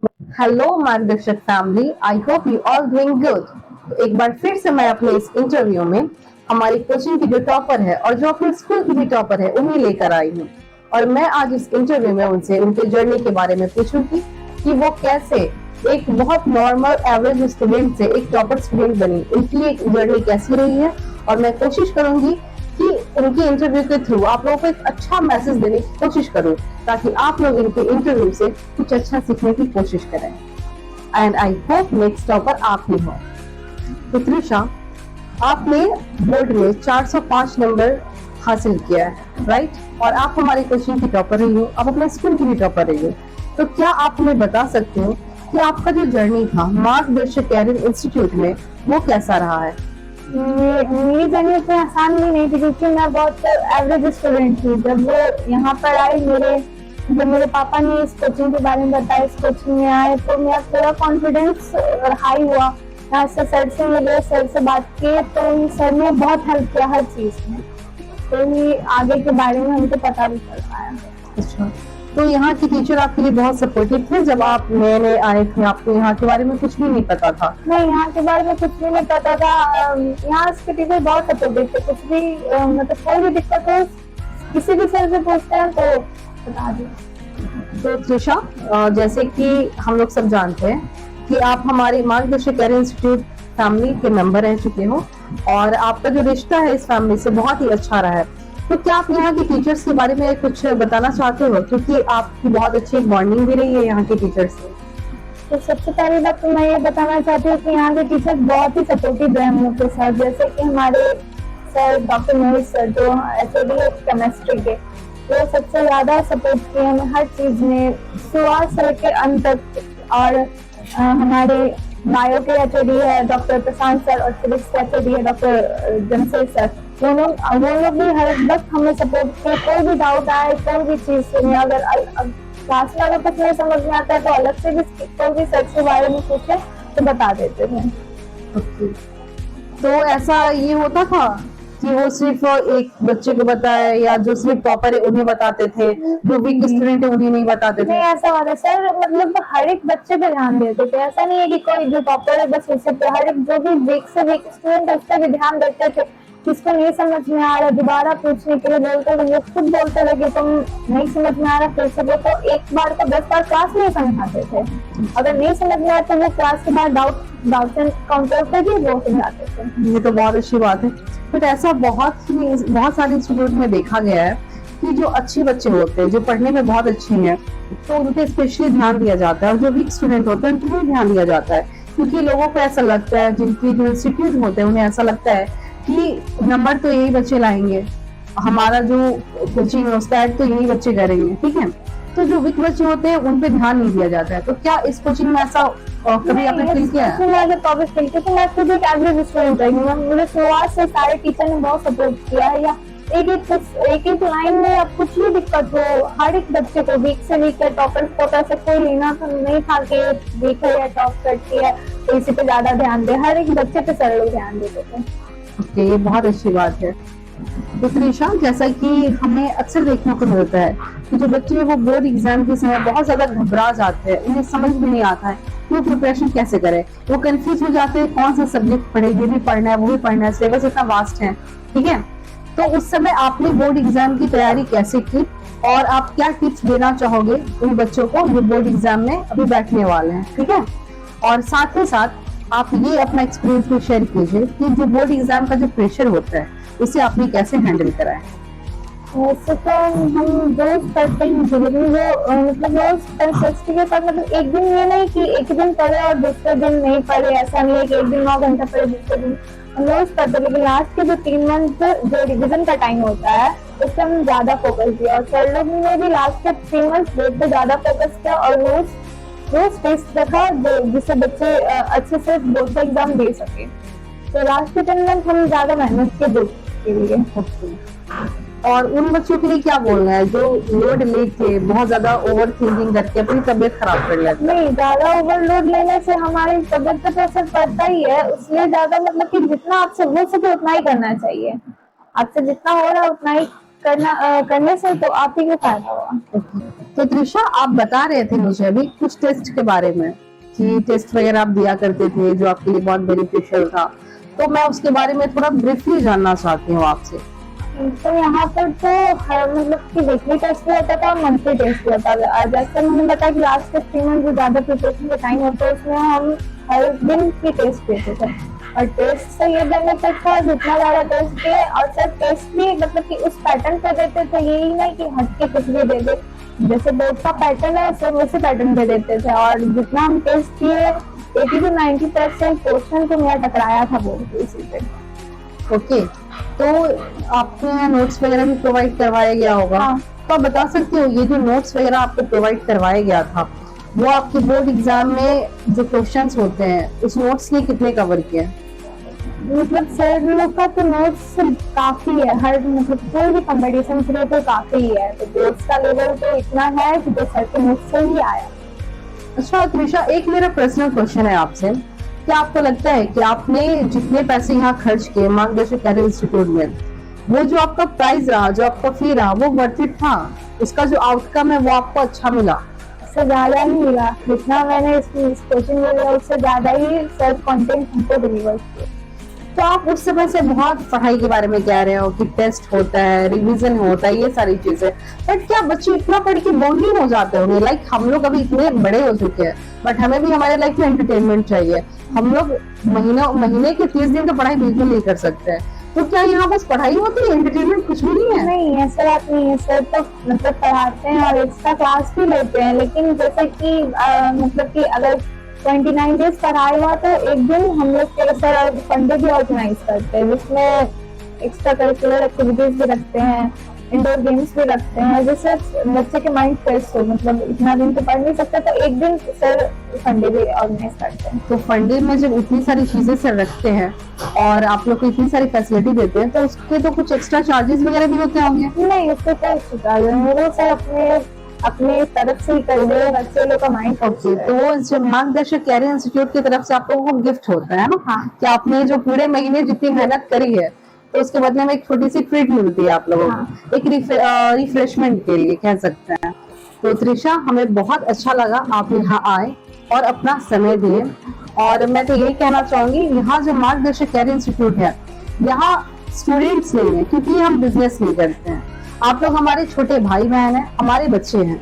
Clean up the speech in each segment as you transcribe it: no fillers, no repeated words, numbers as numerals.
Hello मार्गदर्शक family, I hope you all doing good. एक बार फिर से मैं अपने इस इंटरव्यू में हमारी कोचिंग की जो टॉपर है और जो अपने स्कूल की भी टॉपर है उन्हें लेकर आई हूँ। और मैं आज इस इंटरव्यू में उनसे उनके जर्नी के बारे में पूछूंगी कि वो कैसे एक बहुत नॉर्मल एवरेज स्टूडेंट से एक टॉपर स्टूडेंट बनी, उनकी एक जर्नी कैसी रही है। और मैं कोशिश करूंगी कि उनके इंटरव्यू के थ्रू आप लोगों को एक अच्छा मैसेज देने की कोशिश करूं, ताकि आप लोग इनके इंटरव्यू से कुछ अच्छा सीखने की कोशिश करें। And I hope next topper आप ही हो। तो त्रिशा, आपने बोर्ड में 405 नंबर हासिल किया है, राइट? और आप हमारी कोचिंग की टॉपर रही हो, आप अपने स्कूल की भी टॉपर रही हो। तो क्या आप हमें बता सकते हो कि आपका जो जर्नी था मार्गदर्शक कैरियर इंस्टीट्यूट में वो कैसा रहा है? मेरी जर्नी इतनी आसान भी नहीं थी, क्योंकि मैं बहुत एवरेज स्टूडेंट थी। जब वो यहाँ पर आई, जब मेरे पापा ने इस कोचिंग के बारे में बताया, इस कोचिंग में आए, तो मेरा पूरा कॉन्फिडेंस हाई हुआ। यहाँ से सर से मिले, सर से बात की, तो सर ने बहुत हेल्प किया हर चीज में, तो ये आगे के बारे में हमको पता भी चल पाया। अच्छा, तो यहाँ के टीचर आपके लिए बहुत सपोर्टिव थे? जब आप नए नए आए थे आपको यहाँ के बारे में कुछ भी नहीं पता था? नहीं, यहाँ के बारे में कुछ भी नहीं पता था। यहाँ के टीचर बहुत सपोर्टिव थे। कुछ भी मतलब कोई भी दिक्कत हो, किसी भी सर से पूछते हैं तो बता दी। तो त्रिशा, जैसे कि हम लोग सब जानते हैं कि आप हमारे मार्गदर्शक कैरियर इंस्टीट्यूट फैमिली के मेंबर रह चुके हो और आपका जो रिश्ता है इस फैमिली से बहुत ही अच्छा रहा है। तो क्या आप यहाँ के टीचर्स के बारे में कुछ बताना चाहते हो, क्योंकि आपकी बहुत अच्छी बॉन्डिंग भी रही है यहाँ के टीचर्स से? तो सबसे पहली बात तो मैं ये बताना चाहती हूँ कि यहाँ के टीचर बहुत ही सपोर्टिव रहे हम लोग के साथ। जैसे कि हमारे सर डॉक्टर मोहित सर, जो एचओडी है केमिस्ट्री के, वो सबसे ज्यादा सपोर्ट किए हमें हर चीज में, शुरुआत से लेकर अंत तक। और हमारे बायो के एचओडी है डॉक्टर प्रशांत सर, और फिजिक्स के एचओडी है डॉक्टर जमशेद सर। वो लोग भी हर वक्त हमें सपोर्ट किए। कोई भी डाउट आए, कोई भी चीज सुने, अगर क्लास में अगर कुछ नहीं समझ में आता है तो अलग से भी कोई भी सर के बारे में पूछे तो बता देते थे। तो ऐसा ये होता था कि वो सिर्फ एक बच्चे को बताए, या जो सिर्फ टॉपर है उन्हें बताते थे, जो वीक स्टूडेंट है उन्हें नहीं बताते थे? नहीं, ऐसा वाला सर मतलब हर एक बच्चे पे ध्यान देते थे। ऐसा नहीं है कि कोई जो टॉपर है बस उसे पे, हर एक जो भी वीक से वीक स्टूडेंट है उस पर भी ध्यान देते थे। किसको नहीं समझ में आ रहा दोबारा पूछने के लिए बोलते थे, वो खुद बोलते थे कि तुम नहीं समझ में आ रहा फिर से वो, तो एक बार को 10 बार क्लास में समझाते थे। अगर नहीं समझ में आता वो क्लास के बाद डाउट काउंटर पे भी वो समझाते थे। ये तो बहुत अच्छी बात है। बट ऐसा बहुत सारे इंस्टीट्यूट में देखा गया है कि जो अच्छे बच्चे होते हैं, जो पढ़ने में बहुत अच्छे हैं, तो उन पे स्पेशली ध्यान दिया जाता है, और जो वीक स्टूडेंट होते हैं उन पे ध्यान दिया जाता है। क्योंकि लोगों को ऐसा लगता है, जिनके जो इंस्टीट्यूट होते हैं उन्हें ऐसा लगता है कि नंबर तो यही बच्चे लाएंगे, हमारा जो कोचिंग है उसका ऐड तो यही बच्चे करेंगे, ठीक है। तो जो वीक बच्चे होते हैं उन पे ध्यान नहीं दिया जाता है। तो क्या इस कोचिंग में ऐसा कभी आपने फील किया है? मैं जब टॉपिक फील की तो मैं खुद एक एवरेज स्टूडेंट रही। मुझे शुरुआत से सारे टीचर ने बहुत सपोर्ट किया है। या एक एक लाइन में अब कुछ भी दिक्कत हो, हर एक बच्चे को वीक से वीक है, टॉपर को ऐसे कोई लेना तो नहीं था कि वीक है या टॉप करती है तो इसी पे ज्यादा ध्यान दे। हर एक बच्चे पे सर लोग ध्यान देते थे। ओके, ये बहुत अच्छी बात है। तो त्रिशा, जैसा कि हमें अक्सर देखने को मिलता है कि जो बच्चे वो बोर्ड एग्जाम के समय बहुत ज्यादा घबरा जाते हैं, उन्हें समझ में नहीं आता है कि वो प्रिपरेशन कैसे करें, वो कंफ्यूज हो जाते हैं कौन सा सब्जेक्ट पढ़े, ये भी पढ़ना है वो भी पढ़ना है, सिलेबस इतना वास्ट है, ठीक है। तो उस समय आपने बोर्ड एग्जाम की तैयारी कैसे की, और आप क्या टिप्स देना चाहोगे उन बच्चों को जो बोर्ड एग्जाम में अभी बैठने वाले हैं, ठीक है। और साथ ही साथ आप ये अपना एक्सपीरियंस भी शेयर कीजिए कि जो बोर्ड एग्जाम का जो प्रेशर होता है उसे आपने कैसे हैंडल करा है? वैसे तो हम रोज पढ़ते हैं, वो मतलब रोज कंसिस्टेंसी के साथ, मतलब एक दिन ये नहीं कि एक दिन पढ़े और दूसरे दिन नहीं पढ़े। ऐसा नहीं है कि एक दिन 9 घंटा पढ़े दूसरे दिन हम रोज पढ़ते, लेकिन लास्ट के जो 3 मंथ जो रिविजन का टाइम होता है उससे हम ज्यादा फोकस दिया। और सर लोग ने भी लास्ट के 3 मंथ बोर्ड पे ज्यादा फोकस किया और रोज टेस्ट रखा जिससे बच्चे अच्छे से बोर्ड का एग्जाम दे सके। तो लास्ट के 3 मंथ हम ज्यादा मेहनत के बोर्ड के लिए। और उन बच्चों के लिए क्या बोलना है जो लोड लेके बहुत ज्यादा ओवर थिंकिंग करके अपनी तबीयत खराब कर लेते हैं? नहीं, ज्यादा ओवरलोड लेने से हमारी तबीयत पे तो असर पड़ता ही है। उसलिए ज्यादा मतलब कि जितना आपसे हो सके उतना ही करना चाहिए। आपसे जितना हो रहा है उतना ही करने से तो आप ही को फायदा होगा। तो त्रिशा, आप बता रहे थे मुझे अभी कुछ टेस्ट के बारे में कि टेस्ट वगैरह आप दिया करते थे जो आपके लिए बहुत बेनिफिशियल था, तो मैं उसके बारे में थोड़ा ब्रीफली जानना चाहती हूँ आपसे। तो यहाँ पर तो मतलब कि वीकली टेस्ट भी होता था और मंथली टेस्ट भी होता था। जैसे मैंने बताया कि लास्ट के 3 मंथ जो ज्यादा प्रिपरेशन का टाइम होता है उसमें हम हर दिन की टेस्ट देते थे, और टेस्ट से ये बेनिफिट था जितना ज्यादा टेस्ट दिए, और सिर्फ टेस्ट भी मतलब कि उस पैटर्न पे देते थे, यही नहीं कि हट के कुछ भी दे दे। जैसे बोर्ड का पैटर्न है सिर्फ उसी पैटर्न पे देते थे, और जितना हम टेस्ट किए 80 to 90% क्वेश्चन तो मेरा टकराया था बोर्ड के इसी पे। ओके, तो आपको यहाँ नोट्स वगैरह भी प्रोवाइड करवाया गया होगा। हाँ। तो आप बता सकते हो ये जो नोट्स वगैरह आपको प्रोवाइड करवाया गया था वो आपके बोर्ड एग्जाम में जो क्वेश्चंस होते हैं उस नोट्स ने कितने कवर किए? मतलब सर लोग का तो नोट्स काफी है, हर मतलब कोई भी कंपटीशन के लिए तो काफी है, तो बोर्ड्स का लेवल तो इतना है कि तो सर के नोट्स से ही आया। अच्छा त्रिशा, एक मेरा पर्सनल क्वेश्चन है आपसे, क्या आपको लगता है कि आपने जितने पैसे यहाँ खर्च किए मार्गदर्शक कैरियर इंस्टीट्यूट में, वो जो आपका प्राइस रहा, जो आपका फी रहा, वो वर्थ इट था? उसका जो आउटकम है वो आपको अच्छा मिला? उससे ज्यादा ही मिला, जितना मैंने इस कोचिंग में लिया उससे ज्यादा ही सर कंटेंट हमको डिलीवर किया। तो आप उस समय से बहुत पढ़ाई के बारे में कह रहे हो कि टेस्ट होता है, रिवीजन होता है, ये सारी चीजें, बट क्या बच्चे इतना पढ़ के बोर नहीं हो जाते होंगे? लाइक हम लोग अभी इतने बड़े हो चुके हैं, बट हमें भी हमारे लाइफ में एंटरटेनमेंट चाहिए। हम लोग महीने के 30 दिन तो पढ़ाई बिल्कुल नहीं कर सकते हैं, तो क्या यहाँ बस पढ़ाई होती है, एंटरटेनमेंट कुछ भी नहीं है? नहीं, ऐसा बात नहीं है सर, तो मतलब पढ़ाते हैं और एक्स्ट्रा क्लास भी लेते हैं, लेकिन जैसे कि मतलब कि अगर 29 डेज पढ़ाई हुआ तो एक दिन हम लोग के सर फंडे भी ऑर्गेनाइज करते हैं, जिसमें एक्स्ट्रा करिकुलर एक्टिविटीज भी रखते हैं, इंडोर गेम्स भी रखते हैं, जिससे बच्चे के माइंड फ्रेश हो। मतलब इतना दिन तो पढ़ नहीं सकते, तो एक दिन सर फंडे भी ऑर्गेनाइज करते हैं। तो फंडे में जब इतनी सारी चीजें सर रखते हैं और आप लोग को इतनी सारी फैसिलिटी देते हैं, तो उसके तो कुछ एक्स्ट्रा चार्जेस वगैरह भी होते होंगे? नहीं, उसके कोई एक्स्ट्रा चार्ज नहीं, वो सर अपने तरफ से ही कर दे, बच्चे लोग का माइंड। ओके, तो वो जो मार्गदर्शक कैरियर इंस्टीट्यूट की तरफ से आप लोगों को गिफ्ट होता है ना? हाँ। कि आपने जो पूरे महीने जितनी मेहनत करी है तो उसके बदले में एक छोटी सी ट्रीट मिलती है आप लोगों को। हाँ। एक रिफ्रेशमेंट के लिए कह सकते हैं। तो त्रिशा, हमें बहुत अच्छा लगा आप यहाँ आए और अपना समय दिए, और मैं तो यही कहना चाहूंगी, यहाँ जो मार्गदर्शक कैरियर इंस्टीट्यूट है, यहाँ स्टूडेंट्स नहीं है, क्योंकि हम बिजनेस नहीं करते हैं। आप लोग हमारे छोटे भाई बहन हैं, हमारे बच्चे हैं,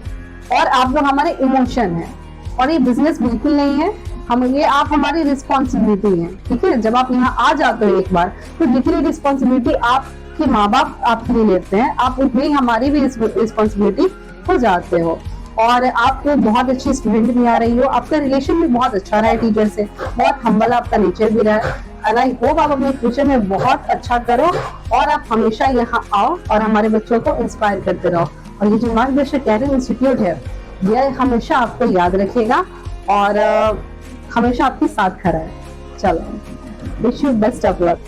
और आप लोग हमारे इमोशन हैं, और ये बिजनेस बिल्कुल नहीं है। ये आप हमारी रिस्पॉन्सिबिलिटी है, ठीक है? जब आप यहाँ आ जाते हो एक बार, तो जितनी रिस्पॉन्सिबिलिटी आपके माँ बाप आपके लिए लेते हैं, आप उतनी हमारी भी रिस्पॉन्सिबिलिटी हो जाते हो। और आपको बहुत अच्छी स्टूडेंट भी आ रही हो, आपका रिलेशन भी बहुत अच्छा रहा है टीचर से, बहुत हम्बल आपका नेचर भी रहा है, एंड आई होप आप अपने फ्यूचर में बहुत अच्छा करो और आप हमेशा यहाँ आओ और हमारे बच्चों को इंस्पायर करते रहो। और ये जो मार्गदर्शक कैरियर इंस्टीट्यूट है, यह हमेशा आपको याद रखेगा और हमेशा आपके साथ खड़ा है। चलो, wish you best of luck.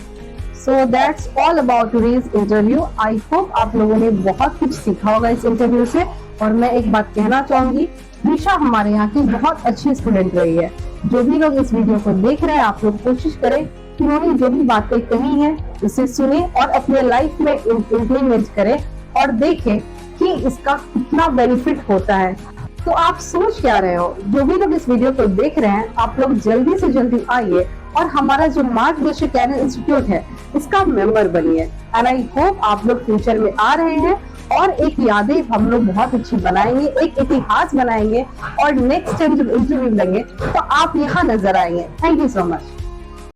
So that's all about today's interview. I hope आप लोगों ने बहुत कुछ सीखा होगा इस इंटरव्यू से। और मैं एक बात कहना चाहूंगी, निशा हमारे यहाँ की बहुत अच्छी स्टूडेंट रही है। जो भी लोग इस वीडियो को देख रहे हैं, आप लोग कोशिश करें कि उन्होंने जो भी बातें कही हैं उसे सुने और अपने लाइफ में इम्प्लीमेंट करें और देखें कि इसका कितना बेनिफिट होता है। तो आप सोच क्या रहे हो? जो भी लोग इस वीडियो को देख रहे हैं, आप लोग जल्दी से जल्दी आइए और हमारा जो मार्गदर्शक कैरियर इंस्टीट्यूट है इसका मेंबर बनिए। एंड आई होप आप लोग फ्यूचर में आ रहे हैं और एक यादें हम लोग बहुत अच्छी बनाएंगे, एक इतिहास बनाएंगे, और नेक्स्ट टाइम जब इंटरव्यू लेंगे तो आप यहाँ नजर आएंगे। Thank you so much.